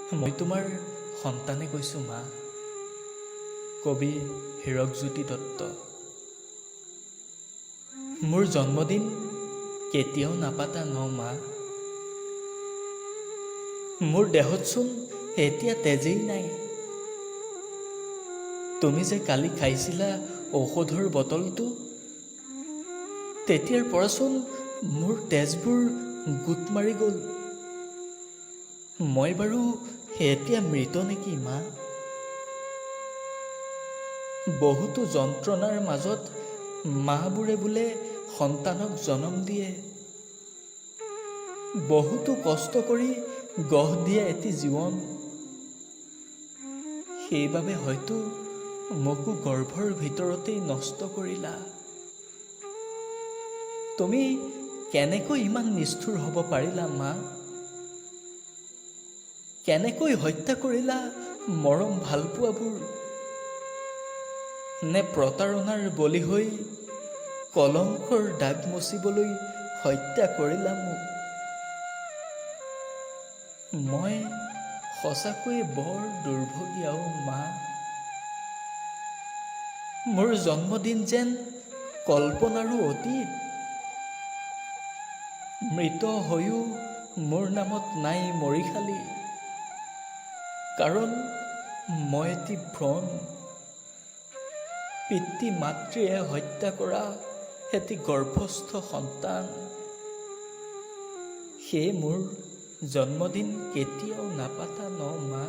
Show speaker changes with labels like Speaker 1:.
Speaker 1: মই তোমাৰ সন্তানে কৈছোঁ মা। কবি হীৰকজ্যোতি দত্ত। মোৰ জন্মদিন কেতিয়াও নাপাতা ন মা। মোৰ দেহতচোন এতিয়া তেজেই নাই। তুমি যে কালি খাইছিলা ঔষধৰ বটলটো, তেতিয়াৰ পৰাচোন মোৰ তেজবোৰ গোট মাৰি গ'ল। মই বাৰু এতিয়া মৃত নেকি মা? বহুতো যন্ত্ৰণাৰ মাজত মাবোৰে বোলে সন্তানক জনম দিয়ে। বহুতো কষ্ট কৰি গঢ় দিয়ে এটি জীৱন। সেইবাবে হয়তো মোকো গৰ্ভৰ ভিতৰতেই নষ্ট কৰিলা। তুমি কেনেকৈ ইমান নিষ্ঠুৰ হ'ব পাৰিলা মা? কেনেকৈ হত্যা কৰিলা মৰম ভালপোৱাবোৰ? নে প্ৰতাৰণাৰ বলি হৈ কলংকৰ দাগ মচিবলৈ হত্যা কৰিলা মোক? মই সঁচাকৈয়ে বৰ দুৰ্ভগীয়া মা। মোৰ জন্মদিন যেন কল্পনাৰো অতীত। মৃত হৈও মোৰ নামত নাই মৰিশালী, কাৰণ মই এটি ভ্ৰণ। পিতৃ মাতৃয়ে হত্যা কৰা এটি গৰ্ভস্থ সন্তান। সেয়ে মোৰ জন্মদিন কেতিয়াও নাপাতা ন মা।